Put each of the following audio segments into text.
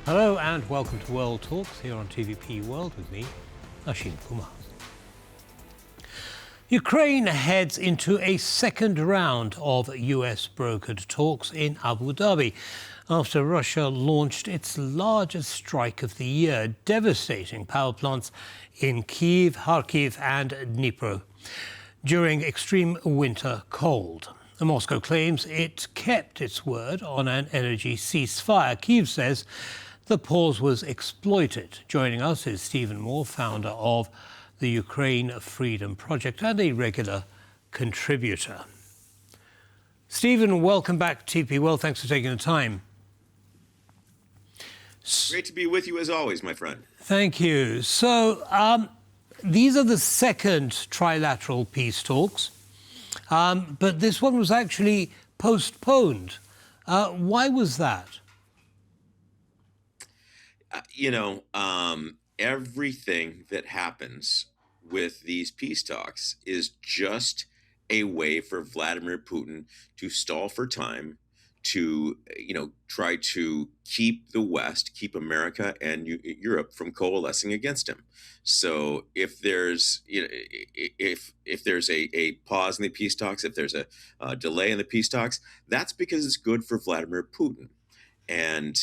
Hello and welcome to World Talks here on TVP World with me, Ashim Kumar. Ukraine heads into a second round of US-brokered talks in Abu Dhabi after Russia launched its largest strike of the year, devastating power plants in Kyiv, Kharkiv and Dnipro during extreme winter cold. Moscow claims it kept its word on an energy ceasefire. Kyiv says the pause was exploited. Joining us is Stephen Moore, founder of the Ukraine Freedom Project and a regular contributor. Stephen, welcome back to TP World. Thanks for taking the time. Great to be with you as always, my friend. Thank you. So these are the second trilateral peace talks, but this one was actually postponed. Why was that? Everything that happens with these peace talks is just a way for Vladimir Putin to stall for time, to, try to keep the West, keep America and Europe from coalescing against him. So if there's, if there's a pause in the peace talks, if there's a delay in the peace talks, that's because it's good for Vladimir Putin. And,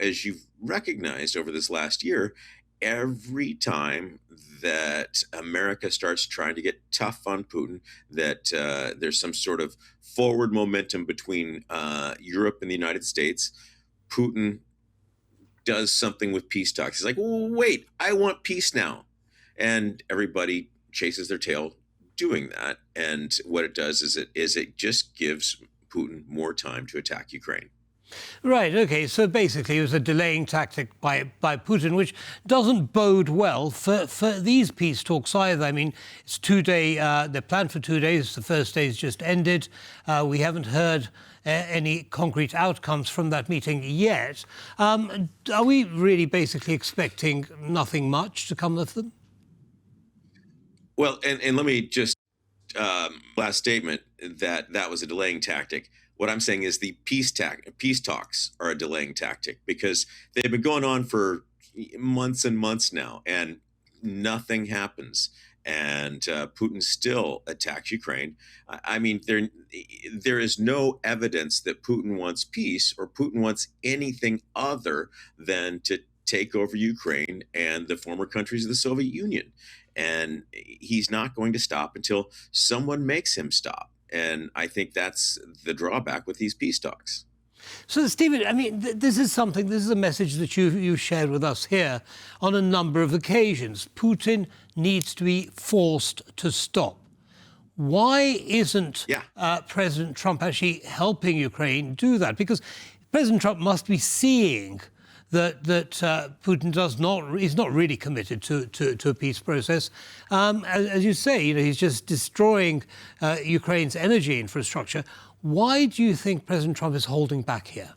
as you've recognized over this last year, every time that America starts trying to get tough on Putin, that there's some sort of forward momentum between Europe and the United States, Putin does something with peace talks. He's like, wait, I want peace now. And everybody chases their tail doing that. And what it does is it just gives Putin more time to attack Ukraine. Right, OK, so basically it was a delaying tactic by Putin, which doesn't bode well for these peace talks either. I mean, it's they're planned for 2 days. The first day's just ended. We haven't heard any concrete outcomes from that meeting yet. Are we really basically expecting nothing much to come of them? Well, and let me just, last statement, that was a delaying tactic. What I'm saying is the peace talks are a delaying tactic because they've been going on for months and months now, and nothing happens. And Putin still attacks Ukraine. I mean, there is no evidence that Putin wants peace or Putin wants anything other than to take over Ukraine and the former countries of the Soviet Union. And he's not going to stop until someone makes him stop. And I think that's the drawback with these peace talks. So, Stephen, I mean, this is a message that you shared with us here on a number of occasions. Putin needs to be forced to stop. Why isn't President Trump actually helping Ukraine do that? Because President Trump must be seeing that Putin is not really committed to a peace process. As you say, he's just destroying Ukraine's energy infrastructure. Why do you think President Trump is holding back here?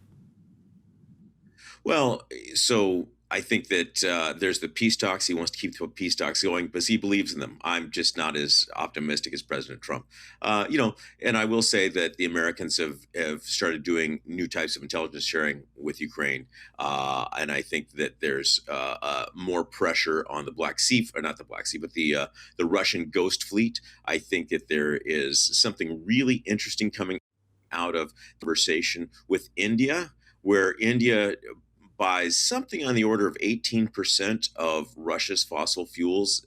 Well, so I think that there's the peace talks. He wants to keep the peace talks going because he believes in them. I'm just not as optimistic as President Trump. And I will say that the Americans have started doing new types of intelligence sharing with Ukraine. And I think that there's more pressure on the Black Sea, or not the Black Sea, but the Russian ghost fleet. I think that there is something really interesting coming out of conversation with India, where India buys something on the order of 18% of Russia's fossil fuels.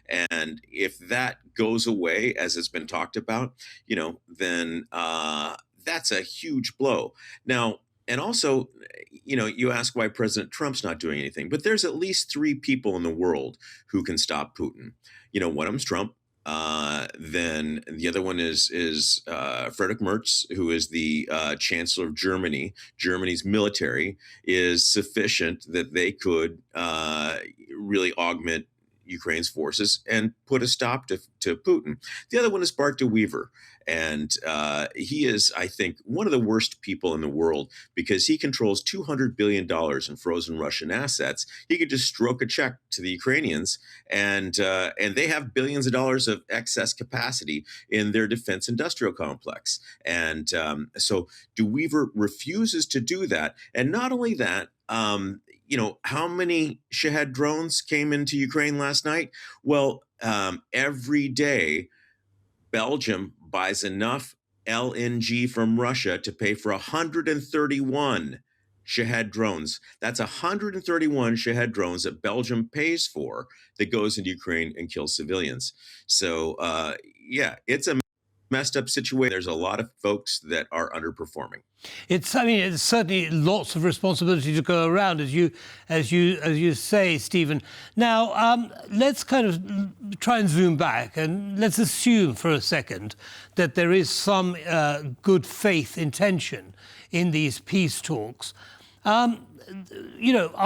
And if that goes away, as it's been talked about, then that's a huge blow. Now, and also, you ask why President Trump's not doing anything, but there's at least 3 people in the world who can stop Putin. One of them's Trump. Then the other one is Friedrich Merz, who is the Chancellor of Germany. Germany's military is sufficient that they could really augment Ukraine's forces and put a stop to Putin. The other one is Bart DeWeever. And he is, I think, one of the worst people in the world because he controls $200 billion in frozen Russian assets. He could just stroke a check to the Ukrainians, and they have billions of dollars of excess capacity in their defense industrial complex. And so DeWeever refuses to do that. And not only that, how many Shahed drones came into Ukraine last night? Well, every day, Belgium buys enough LNG from Russia to pay for 131 Shahed drones. That's 131 Shahed drones that Belgium pays for that goes into Ukraine and kills civilians. So, it's a messed up situation. There's a lot of folks that are underperforming. It's certainly lots of responsibility to go around, as you say, Stephen. Now, let's kind of try and zoom back, and let's assume for a second that there is some good faith intention in these peace talks. Are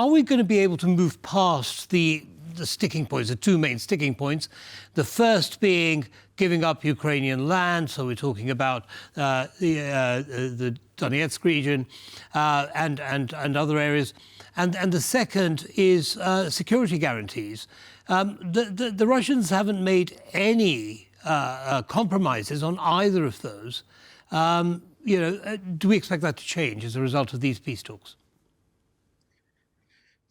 we going to be able to move past the sticking points, the two main sticking points? The first being giving up Ukrainian land, so we're talking about the Donetsk region and other areas, and the second is security guarantees. The Russians haven't made any compromises on either of those. Do we expect that to change as a result of these peace talks?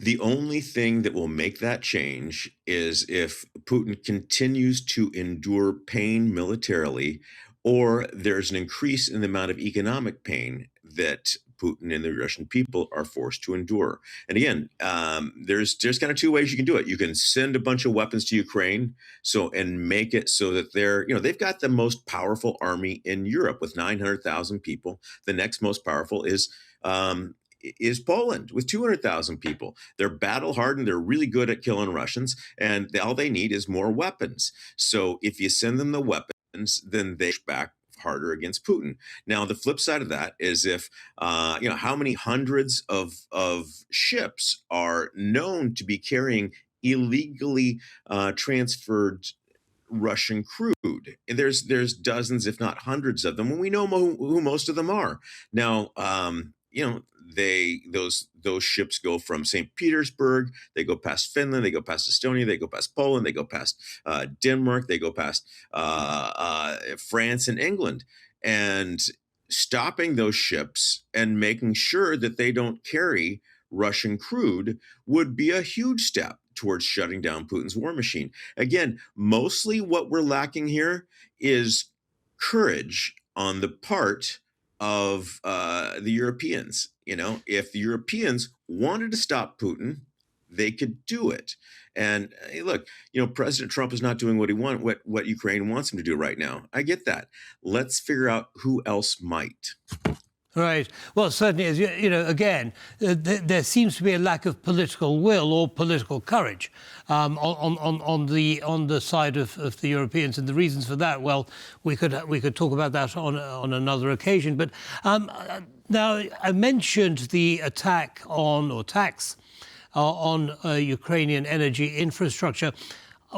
The only thing that will make that change is if Putin continues to endure pain militarily, or there's an increase in the amount of economic pain that Putin and the Russian people are forced to endure. And again, there's kind of two ways you can do it. You can send a bunch of weapons to Ukraine, and make it so that they've got the most powerful army in Europe with 900,000 people. The next most powerful is Poland with 200,000 people. They're battle hardened. They're really good at killing Russians, and all they need is more weapons. So if you send them the weapons, then they push back harder against Putin. Now, the flip side of that is if, how many hundreds of ships are known to be carrying illegally transferred Russian crude, and there's dozens, if not hundreds of them, and we know who most of them are. Now, those ships go from St. Petersburg, they go past Finland, they go past Estonia, they go past Poland, they go past Denmark, they go past France and England, and stopping those ships and making sure that they don't carry Russian crude would be a huge step towards shutting down Putin's war machine. Again, mostly what we're lacking here is courage on the part of the Europeans. If the Europeans wanted to stop Putin, they could do it. And hey, look, President Trump is not doing what Ukraine wants him to do right now. I get that. Let's figure out who else might. Right. Well, certainly, as again, there seems to be a lack of political will or political courage on the side of the Europeans, and the reasons for that. Well, we could talk about that on another occasion. But now I mentioned the attacks on Ukrainian energy infrastructure.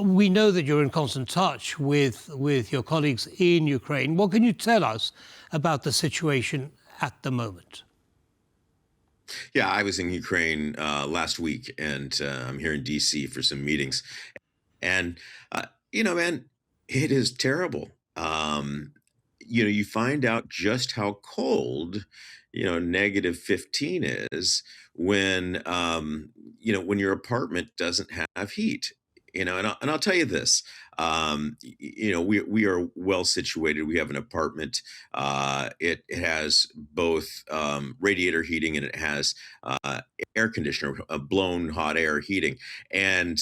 We know that you're in constant touch with your colleagues in Ukraine. What can you tell us about the situation at the moment? Yeah, I was in Ukraine last week, and I'm here in D.C. for some meetings. And, man, it is terrible. You find out just how cold, -15 is when, when your apartment doesn't have heat. And I'll tell you this, we are well situated. We have an apartment. It has both radiator heating, and it has air conditioner, blown hot air heating. And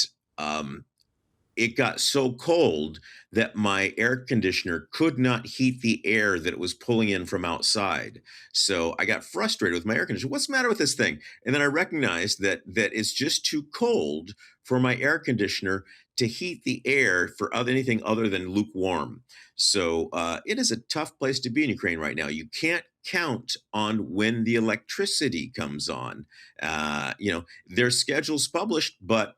it got so cold that my air conditioner could not heat the air that it was pulling in from outside. So I got frustrated with my air conditioner. What's the matter with this thing? And then I recognized that it's just too cold for my air conditioner to heat the air for anything other than lukewarm. So it is a tough place to be in Ukraine right now. You can't count on when the electricity comes on. There's schedules published, but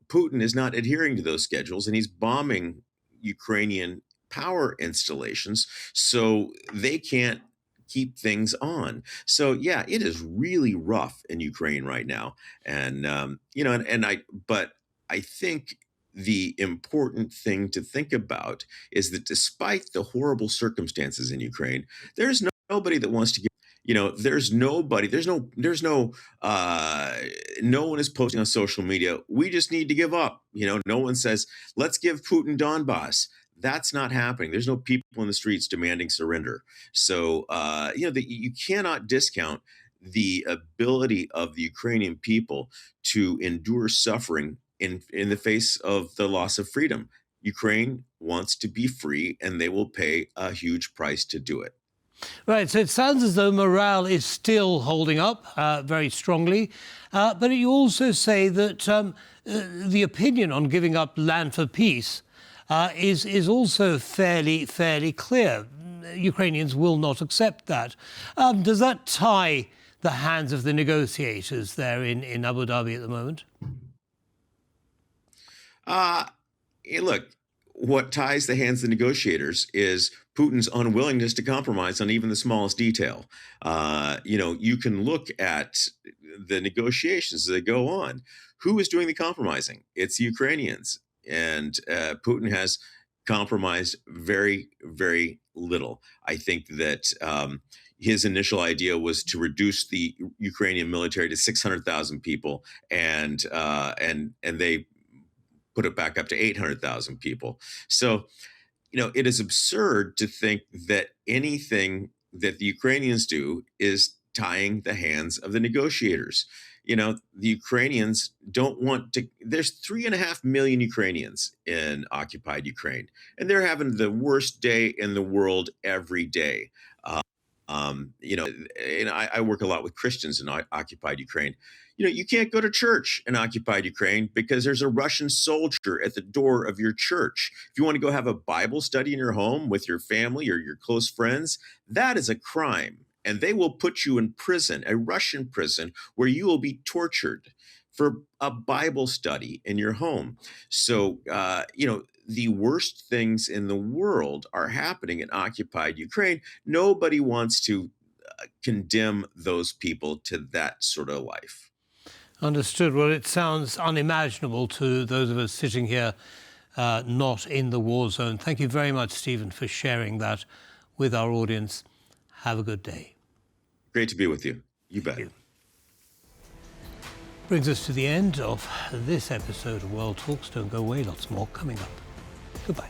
Putin is not adhering to those schedules, and he's bombing Ukrainian power installations, so they can't keep things on. So yeah, it is really rough in Ukraine right now, and but I think the important thing to think about is that despite the horrible circumstances in Ukraine, there's nobody that wants to give. There's nobody. No one is posting on social media, "We just need to give up." No one says, "Let's give Putin Donbass." That's not happening. There's no people in the streets demanding surrender. So, you cannot discount the ability of the Ukrainian people to endure suffering in the face of the loss of freedom. Ukraine wants to be free, and they will pay a huge price to do it. Right, so it sounds as though morale is still holding up very strongly, but you also say that the opinion on giving up land for peace is also fairly clear. Ukrainians will not accept that. Does that tie the hands of the negotiators there in Abu Dhabi at the moment? Look, what ties the hands of the negotiators is Putin's unwillingness to compromise on even the smallest detail. You can look at the negotiations that go on. Who is doing the compromising? It's the Ukrainians. And Putin has compromised very, very little. I think that his initial idea was to reduce the Ukrainian military to 600,000 people, and they put it back up to 800,000 people. So, it is absurd to think that anything that the Ukrainians do is tying the hands of the negotiators. The Ukrainians don't want to. There's 3.5 million Ukrainians in occupied Ukraine, and they're having the worst day in the world every day. I work a lot with Christians in occupied Ukraine. You can't go to church in occupied Ukraine because there's a Russian soldier at the door of your church. If you want to go have a Bible study in your home with your family or your close friends, that is a crime. And they will put you in prison, a Russian prison, where you will be tortured for a Bible study in your home. So, the worst things in the world are happening in occupied Ukraine. Nobody wants to condemn those people to that sort of life. Understood. Well, it sounds unimaginable to those of us sitting here not in the war zone. Thank you very much, Stephen, for sharing that with our audience. Have a good day. Great to be with you. You bet. Thank you. Brings us to the end of this episode of World Talks. Don't go away, lots more coming up. Goodbye.